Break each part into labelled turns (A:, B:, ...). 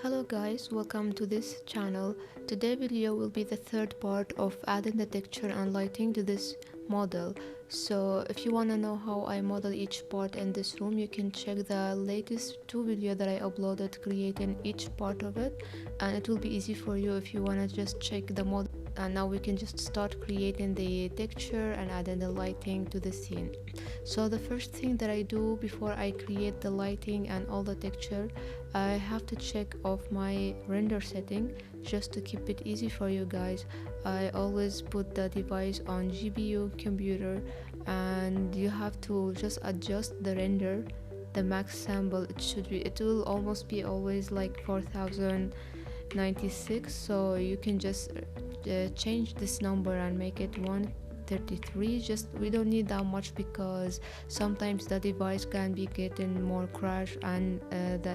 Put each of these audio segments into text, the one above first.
A: Hello guys, welcome to this channel. Today's video will be the third part of adding the texture and lighting to this model. So if you want to know how I model each part in this room, you can check the latest two videos that I uploaded creating each part of it, and it will be easy for you if you want to just check the model. And now we can just start creating the texture and adding the lighting to the scene. So the first thing that I do before I create the lighting and all the texture, I have to check off my render setting just to keep it easy for you guys. I always put the device on GPU computer, and you have to just adjust the render, the max sample. It will almost be always like 4096, so you can just change this number and make it 133. Just we don't need that much because sometimes the device can be getting more crash, and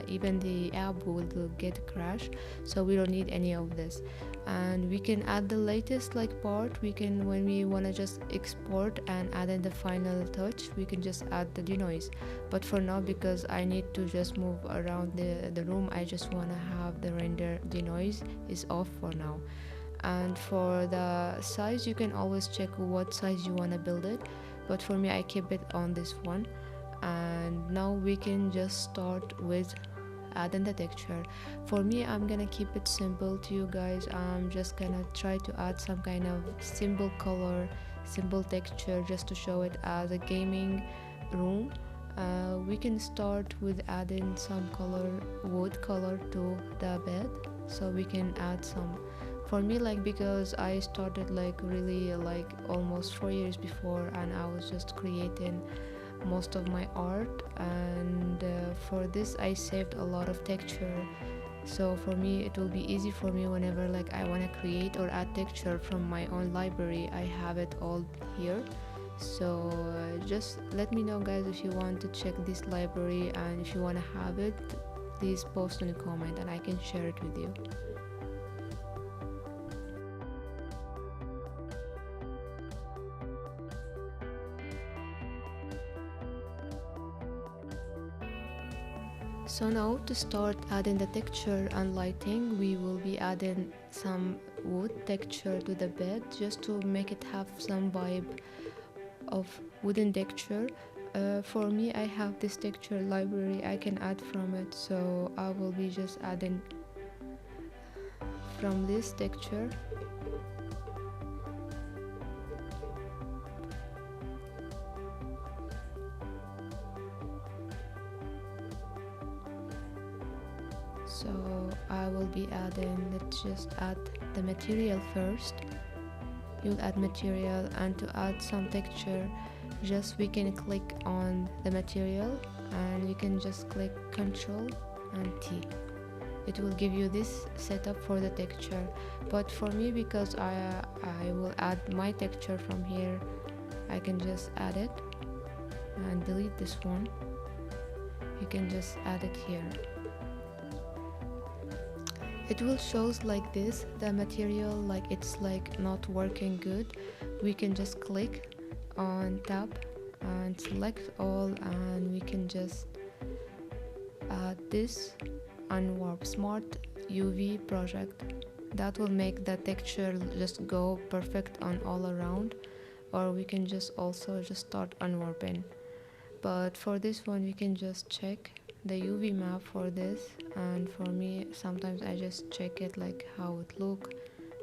A: even the app will get crash, so we don't need any of this. And we can add the latest part. We can, when we want to just export and add in the final touch, we can just add the denoise. But for now, because I need to just move around the room, I just want to have the render denoise is off for now. And for the size, you can always check what size you want to build it, but for me I keep it on this one. And now we can just start with adding the texture. For me, I'm gonna keep it simple to you guys. I'm just gonna try to add some kind of simple color, simple texture, just to show it as a gaming room. We can start with adding some color, wood color to the bed, so we can add some. For me, because I started really almost 4 years before, and I was just creating most of my art, and for this I saved a lot of texture. So for me, it will be easy for me whenever I want to create or add texture from my own library. I have it all here. So just let me know guys if you want to check this library, and if you want to have it, please post in a comment and I can share it with you. So now to start adding the texture and lighting, we will be adding some wood texture to the bed just to make it have some vibe of wooden texture. For me, I have this texture library, I can add from it, so I will be just adding from this texture. So I will be adding, let's just add the material first. You'll add material, and to add some texture, just we can click on the material and you can just click Ctrl and T. It will give you this setup for the texture. But for me, because I will add my texture from here, I can just add it and delete this one. You can just add it here. It will shows like this, the material it's not working good. We can just click on tab and select all, and we can just add this unwarp smart UV project. That will make the texture just go perfect on all around, or we can just also just start unwarping. But for this one, we can just check the UV map for this, and for me sometimes I just check it how it look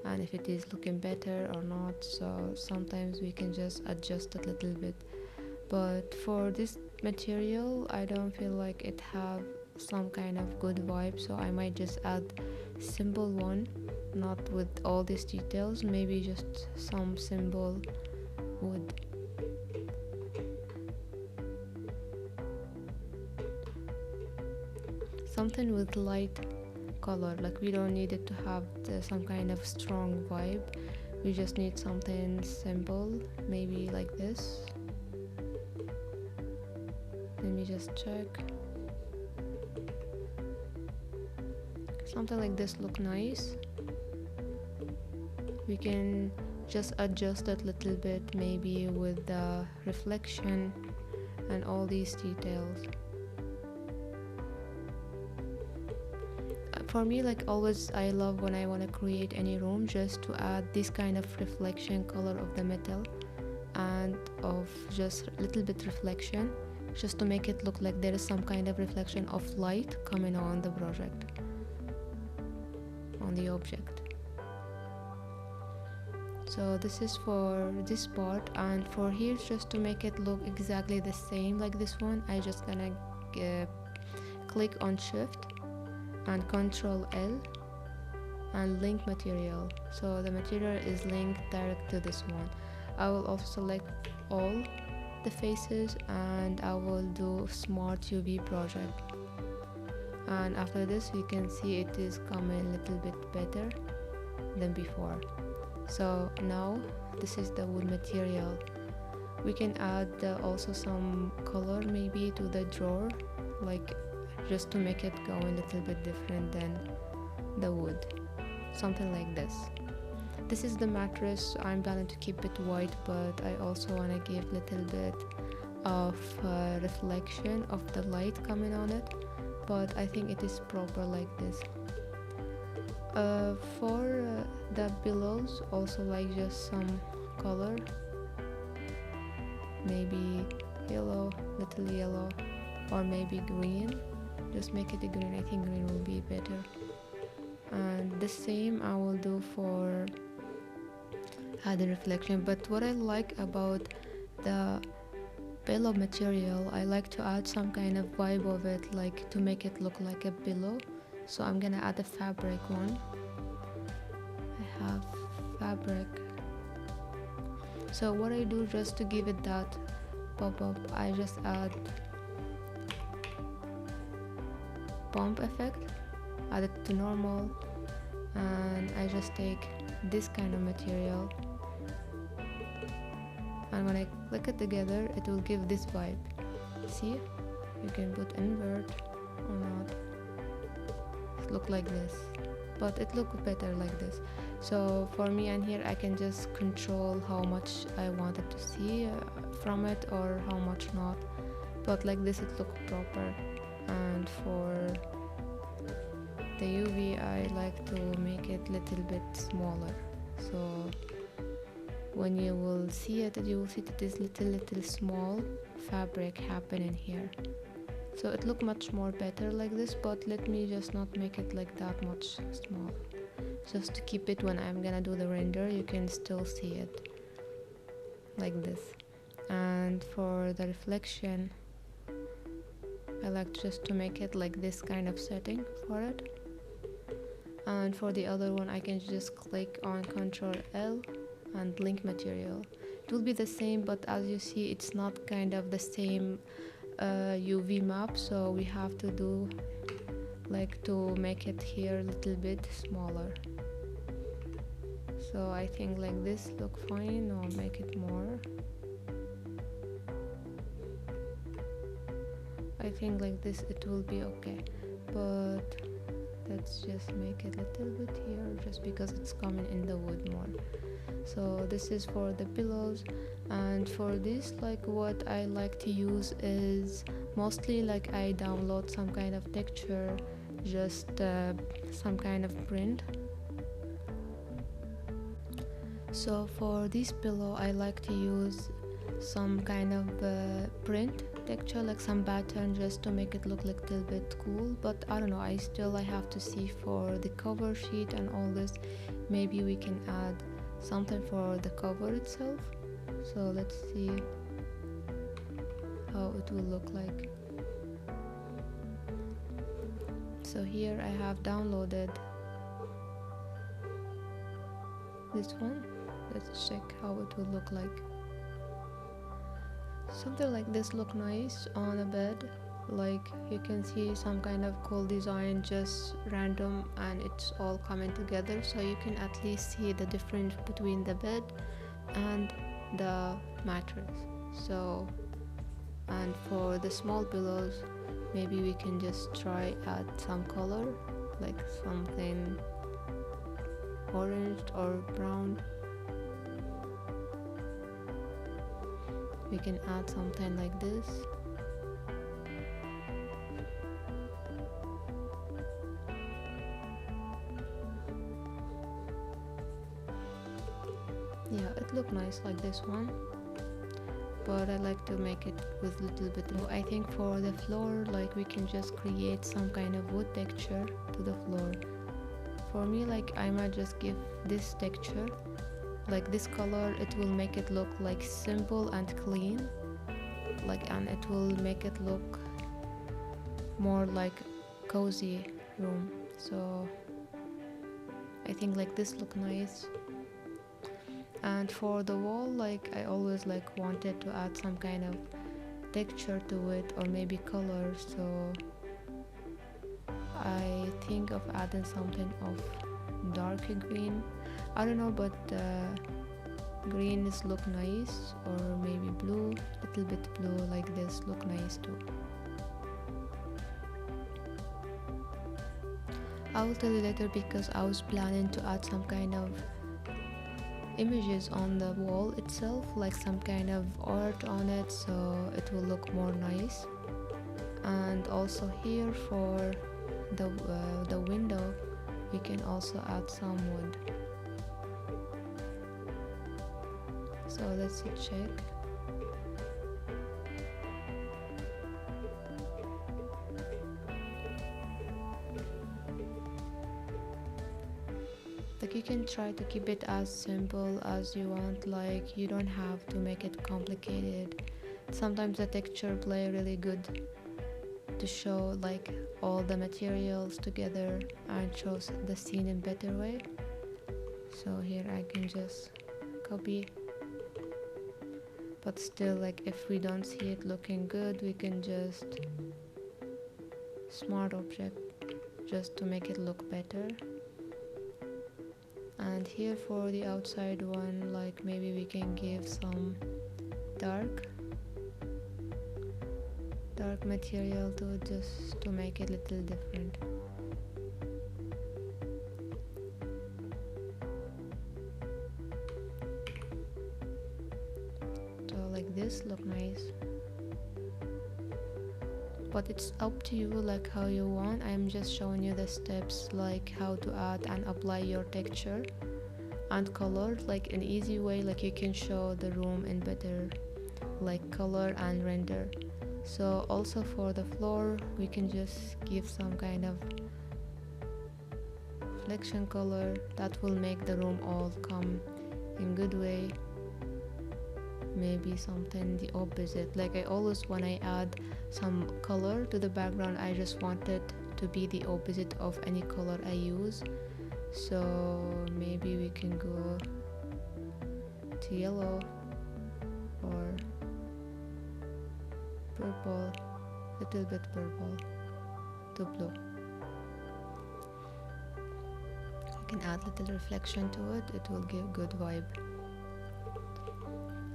A: and if it is looking better or not. So sometimes we can just adjust a little bit. But for this material, I don't feel like it have some kind of good vibe, so I might just add simple one, not with all these details, maybe just some simple wood. Something with light color, we don't need it to have some kind of strong vibe. We just need something simple, maybe like this. Let me just check. Something like this look nice. We can just adjust it a little bit, maybe with the reflection and all these details. For me, like always, I love when I want to create any room just to add this kind of reflection color of the metal and of just a little bit reflection, just to make it look like there is some kind of reflection of light coming on the project, on the object. So this is for this part, and for here, just to make it look exactly the same like this one, I just gonna click on shift and Control L and link material, so the material is linked direct to this one. I will also select all the faces and I will do smart UV project, and after this you can see it is coming a little bit better than before. So now this is the wood material. We can add also some color maybe to the drawer, like just to make it go a little bit different than the wood, something like this. This is the mattress. I'm planning to keep it white, but I also want to give a little bit of reflection of the light coming on it, but I think it is proper like this. For the pillows, also like just some color, maybe yellow, little yellow, or maybe green. Just make it a green. I think green will be better. And the same I will do for the reflection. But what I like about the pillow material, I like to add some kind of vibe of it, like to make it look like a pillow. So I'm gonna add a fabric one. I have fabric. So what I do just to give it that pop-up, I just add bump effect, add it to normal, and I just take this kind of material, and when I click it together it will give this vibe. See, you can put invert or not, look like this, but it looks better like this. So for me, and here I can just control how much I wanted to see from it or how much not, but like this it looks proper. And for the UV, I like to make it little bit smaller, so when you will see it, you will see that this little small fabric happening here. So it look much more better like this, but let me just not make it like that much small, just to keep it when I'm gonna do the render you can still see it like this. And for the reflection, I like just to make it like this kind of setting for it. And for the other one, I can just click on Control L and link material. It will be the same, but as you see, it's not kind of the same UV map, so we have to do like to make it here a little bit smaller. So I think like this look fine, or make it more. I think like this it will be okay, but let's just make it a little bit here just because it's coming in the wood more. So this is for the pillows. And for this, like what I like to use is mostly like I download some kind of texture, just some kind of print. So for this pillow, I like to use some kind of print texture, like some pattern, just to make it look like a little bit cool. But I don't know, I have to see for the cover sheet and all this, maybe we can add something for the cover itself. So let's see how it will look like. So here I have downloaded this one. Let's check how it will look like. Something like this look nice on a bed, like you can see some kind of cool design, just random, and it's all coming together, so you can at least see the difference between the bed and the mattress. So, and for the small pillows, maybe we can just try add some color, like something orange or brown. We can add something like this. Yeah, it looked nice like this one, but I like to make it with little bit more. I think for the floor, like we can just create some kind of wood texture to the floor. For me, like I might just give this texture, like this color, it will make it look like simple and clean, like, and it will make it look more like cozy room. So I think like this look nice. And for the wall, like I always like wanted to add some kind of texture to it, or maybe color, so I think of adding something of dark green. I don't know, but green is look nice, or maybe blue, little bit blue like this look nice too. I will tell you later, because I was planning to add some kind of images on the wall itself, like some kind of art on it, so it will look more nice. And also here for the window, we can also add some wood. So let's check. Like you can try to keep it as simple as you want, like you don't have to make it complicated. Sometimes the texture play really good to show like all the materials together and shows the scene in better way. So here I can just copy, but still, like if we don't see it looking good, we can just smart object just to make it look better. And here for the outside one, like maybe we can give some dark material to it, just to make it a little different. So like this look nice, but it's up to you, like how you want. I'm just showing you the steps, like how to add and apply your texture and color, like an easy way, like you can show the room in better like color and render. So also for the floor, we can just give some kind of reflection color that will make the room all come in good way. Maybe something the opposite, like I always, when I add some color to the background, I just want it to be the opposite of any color I use. So maybe we can go to yellow or purple, little bit purple to blue. I can add little reflection to it, it will give good vibe.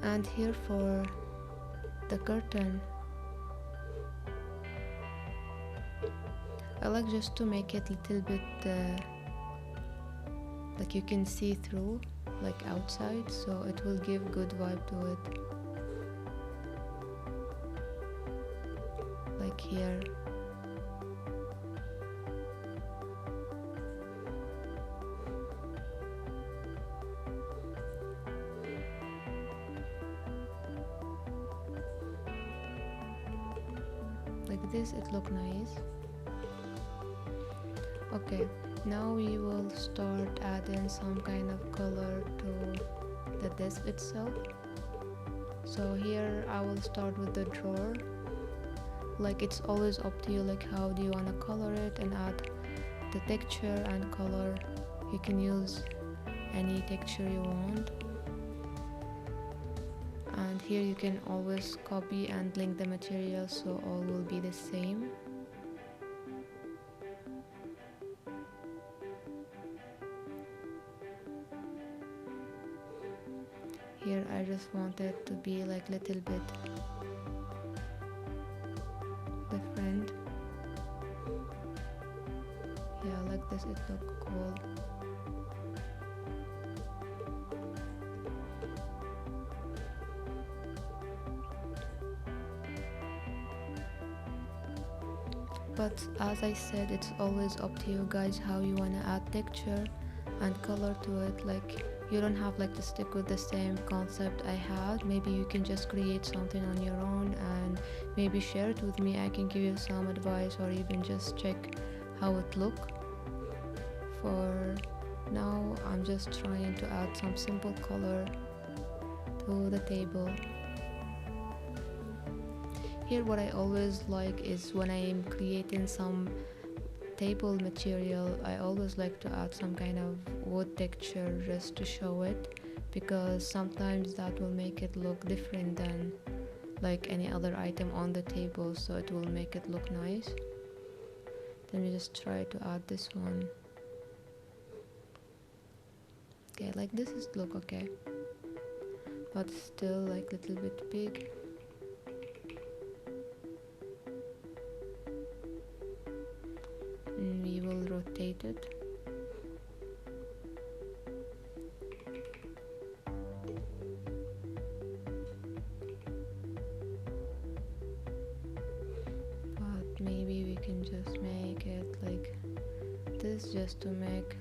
A: And here for the curtain, I like just to make it little bit like you can see through, like outside, so it will give good vibe to it. Like here. Like this, it look nice. Okay, now we will start adding some kind of color to the desk itself. So here I will start with the drawer. Like it's always up to you, like how do you want to color it and add the texture and color. You can use any texture you want. And here you can always copy and link the material, so all will be the same. Here I just want it to be like little bit different. Yeah, like this, it look cool. But as I said, it's always up to you guys how you want to add texture and color to it. Like you don't have like to stick with the same concept I had. Maybe you can just create something on your own and maybe share it with me. I can give you some advice or even just check how it look. For now, I'm just trying to add some simple color to the table. Here what I always like is when I am creating some table material, I always like to add some kind of wood texture just to show it, because sometimes that will make it look different than like any other item on the table, so it will make it look nice. Then we just try to add this one. Okay, like this is look okay, but still like little bit big. And we will rotate it. But maybe we can just make it like this just to make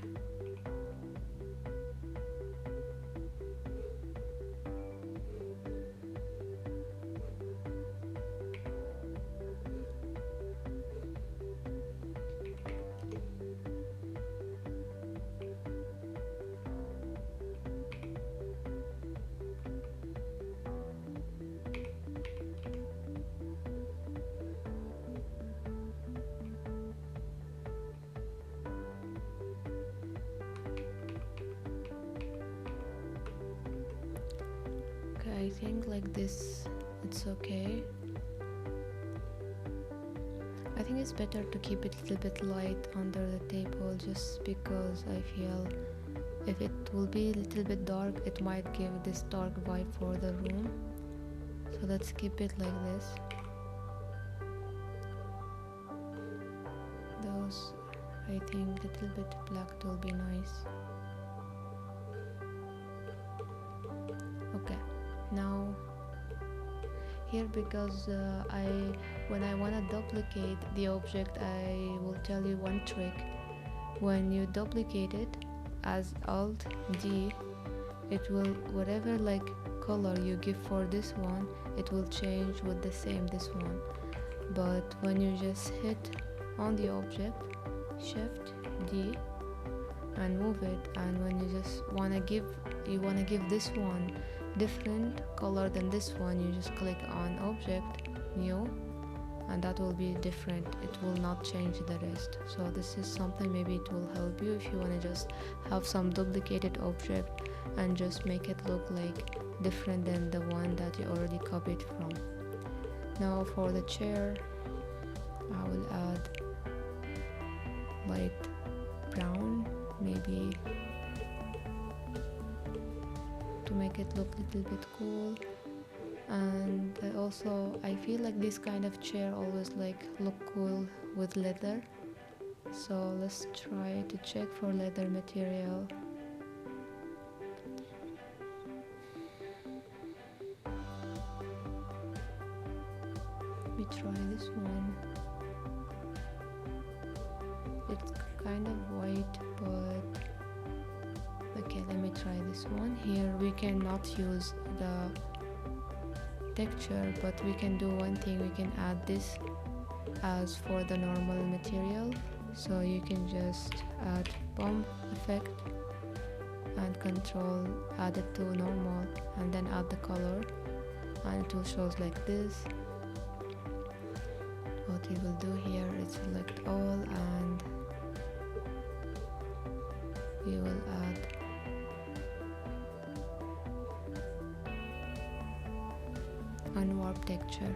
A: I think like this it's okay. I think it's better to keep it a little bit light under the table, just because I feel if it will be a little bit dark, it might give this dark vibe for the room. So let's keep it like this. Those, I think a little bit black will be nice. Okay. Now here, because when I want to duplicate the object, I will tell you one trick. When you duplicate it as Alt D, it will, whatever like color you give for this one, it will change with the same this one. But when you just hit on the object, Shift D and move it, and when you just want to give this one different color than this one, you just click on object, new, and that will be different. It will not change the rest. So this is something, maybe it will help you if you want to just have some duplicated object and just make it look like different than the one that you already copied from. Now for the chair, I will add light brown, maybe, to make it look a little bit cool. And also I feel like this kind of chair always like look cool with leather, so let's try to check for leather material. We try this one. It's kind of white, but okay, let me try this one. Here we cannot use the texture, but we can do one thing. We can add this as for the normal material, so you can just add bump effect and control, add it to normal, and then add the color, and it will shows like this. What you will do here is select all, and we will add unwarp texture.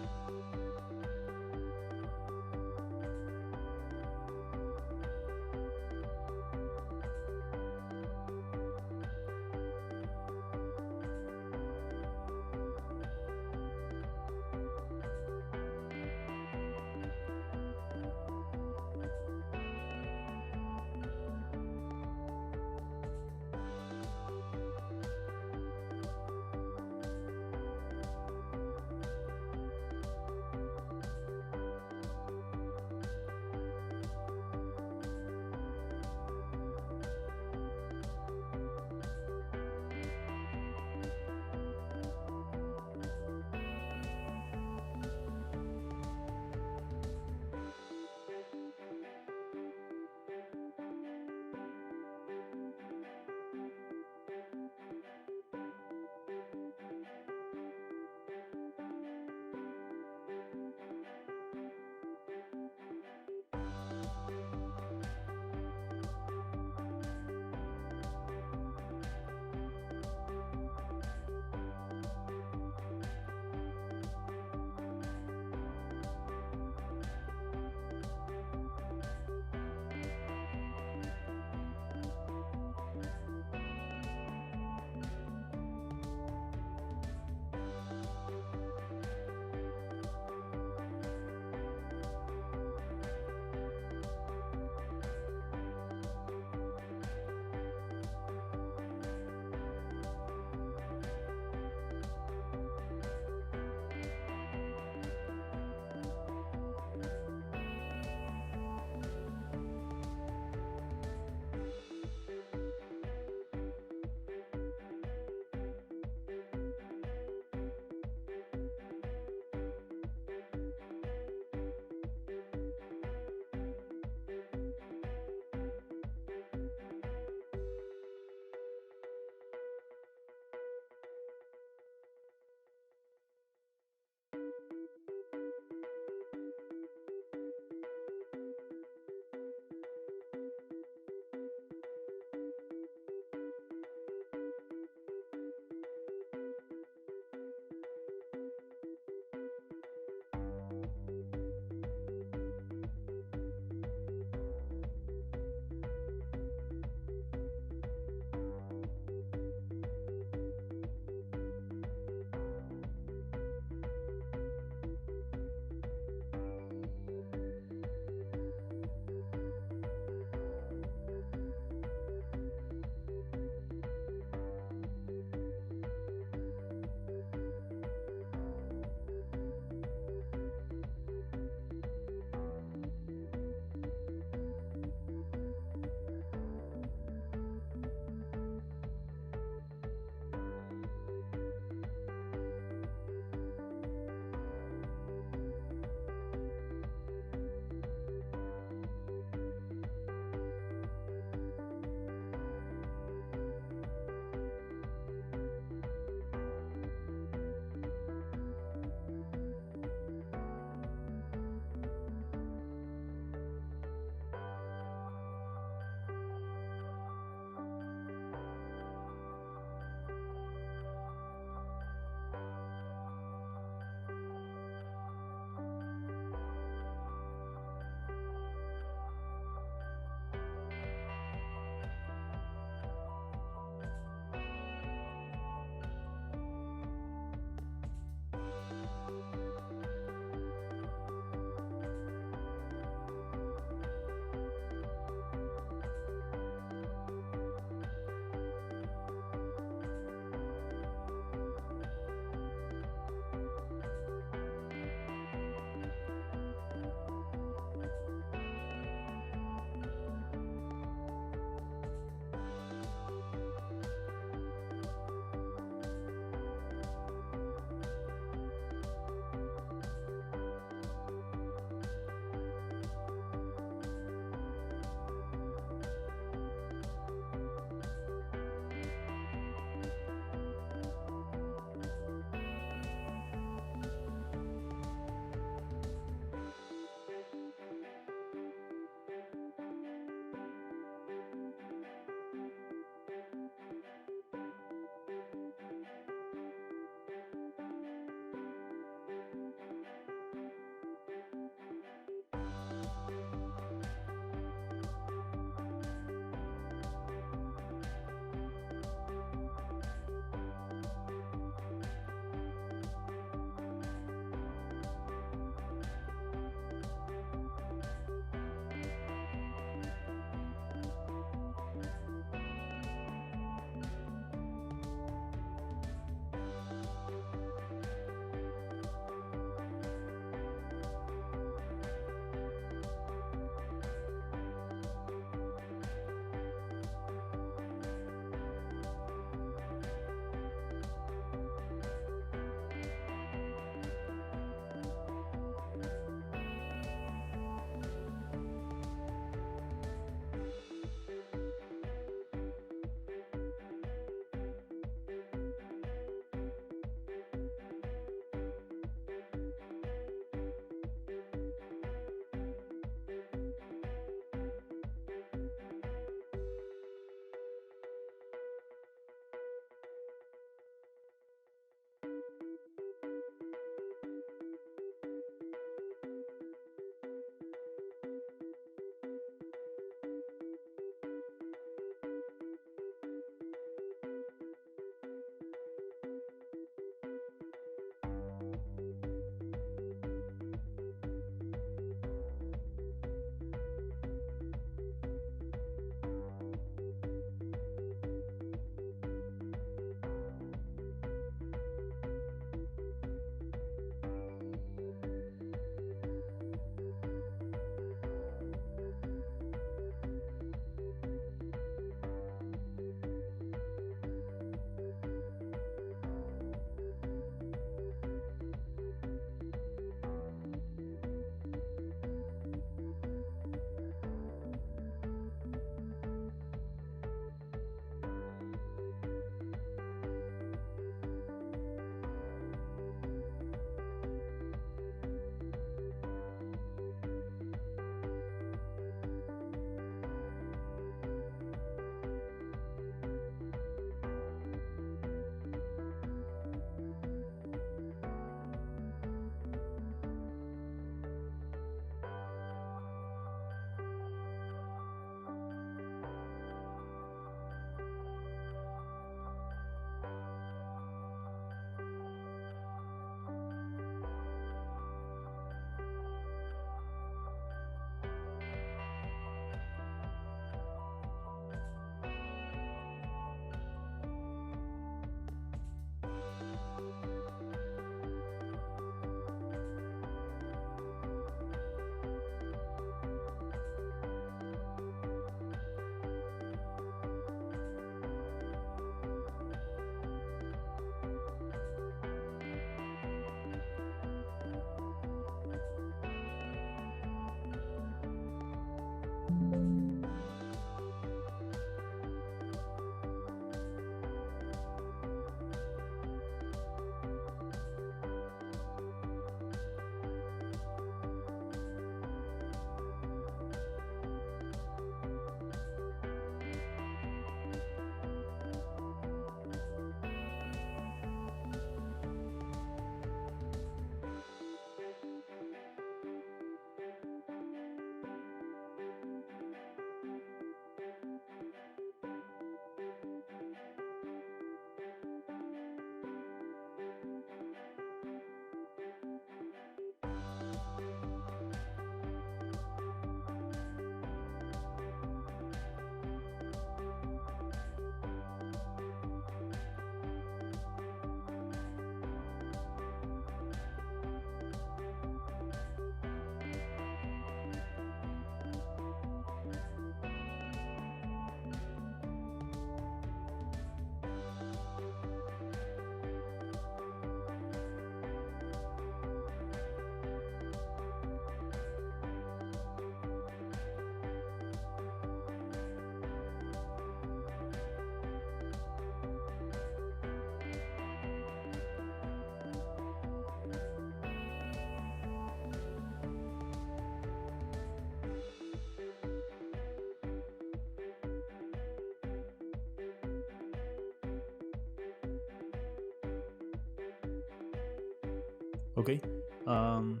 B: Okay, I'm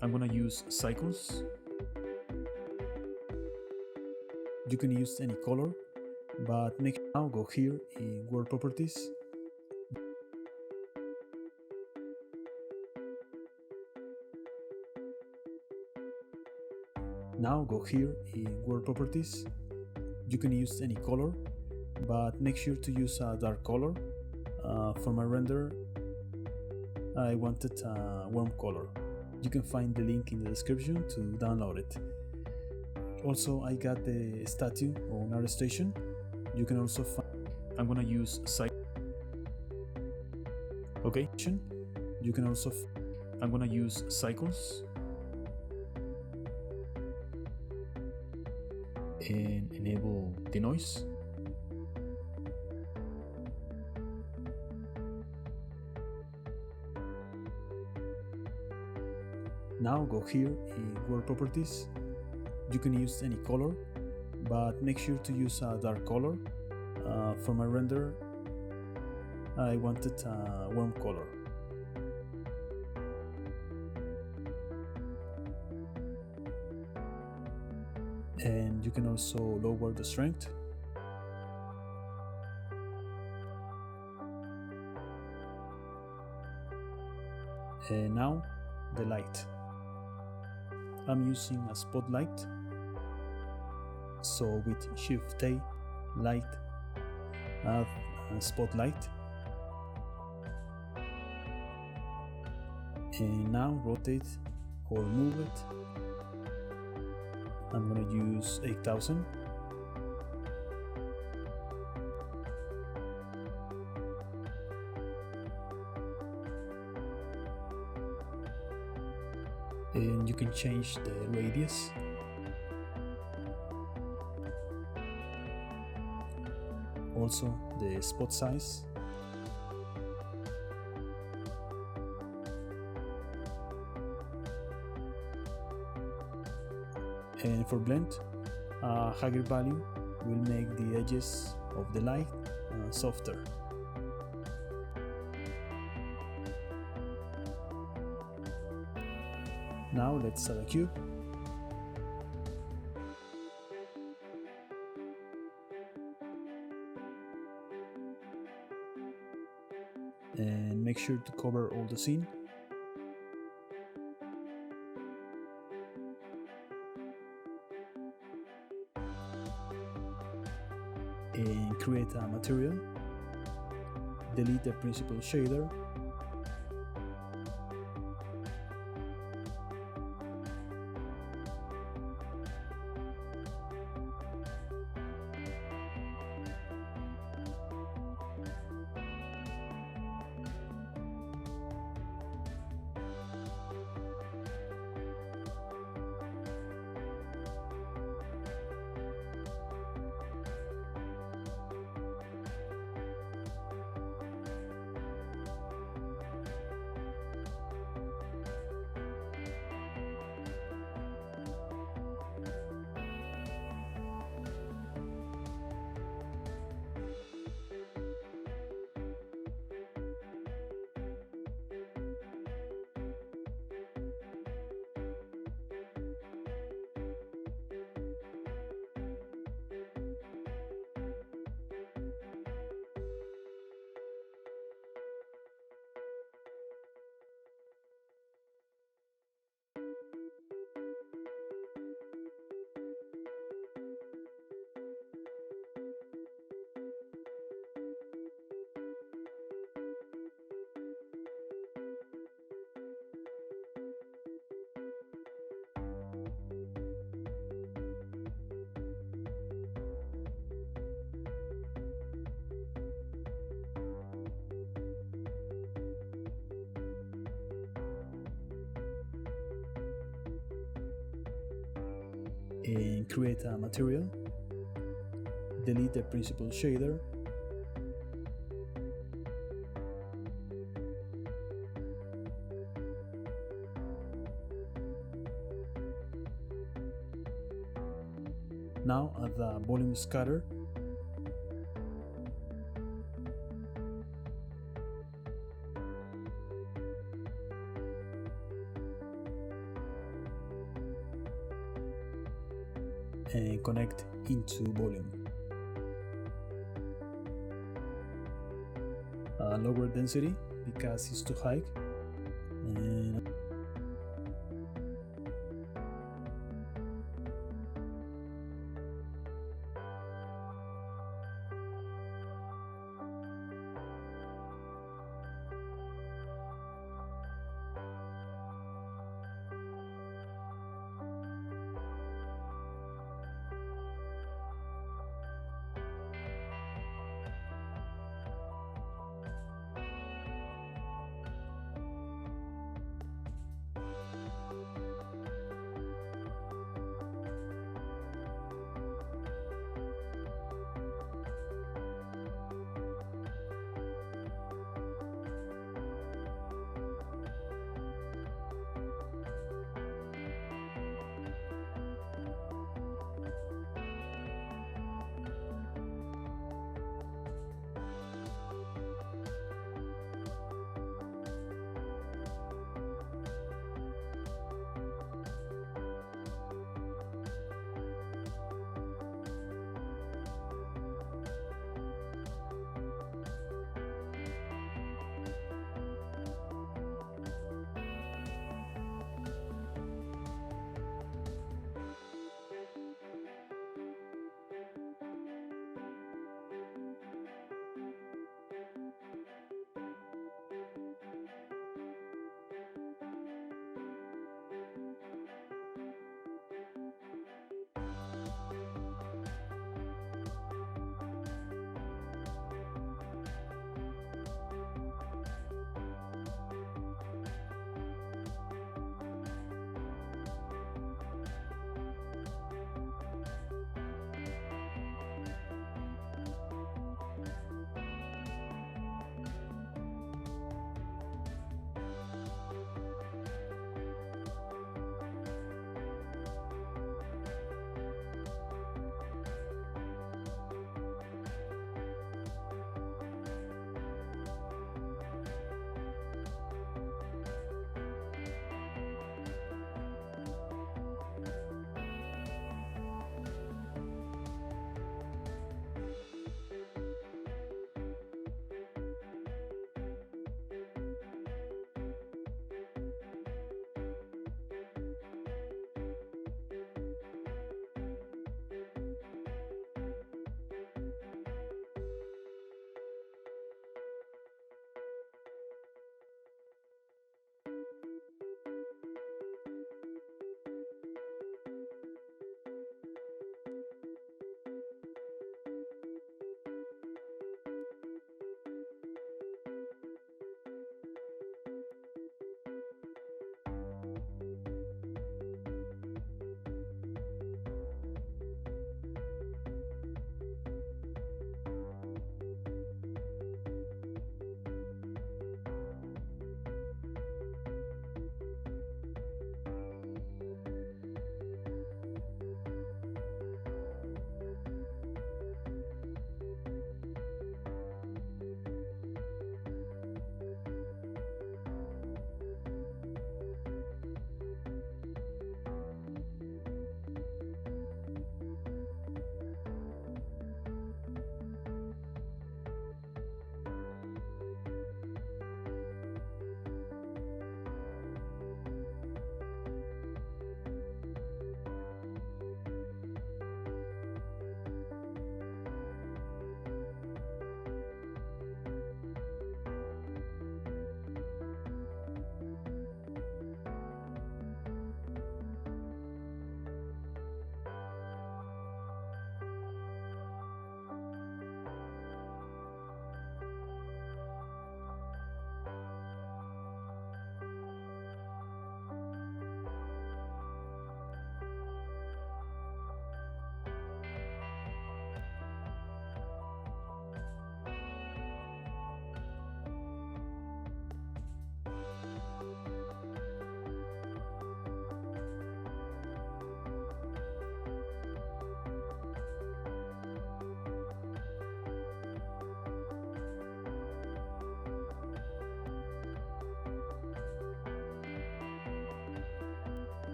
B: gonna use cycles. You can use any color, but make sure now go here in World Properties. Now go here in World Properties. You can use any color, but make sure to use a dark color. For my render, I wanted a warm color. You can find the link in the description to download it. Also, I got the statue on ArtStation. You can also find. I'm gonna use okay. You can also. I'm gonna use cycles and enable the noise. Now go here in World Properties. You can use any color, but make sure to use a dark color. For my render, I wanted a warm color. And you can also lower the strength. And now the light. I'm using a spotlight. So with Shift A, light, add a spotlight. And now rotate or move it. I'm gonna use 8000. And you can change the radius. Also the spot size. And for blend, a higher value will make the edges of the light softer. Now let's add a cube. And make sure to cover all the scene. And create a material. Delete the principal shader. And create a material. Delete the principal shader. Now add the volume scatter. connect into volume. Lower density because it's too high,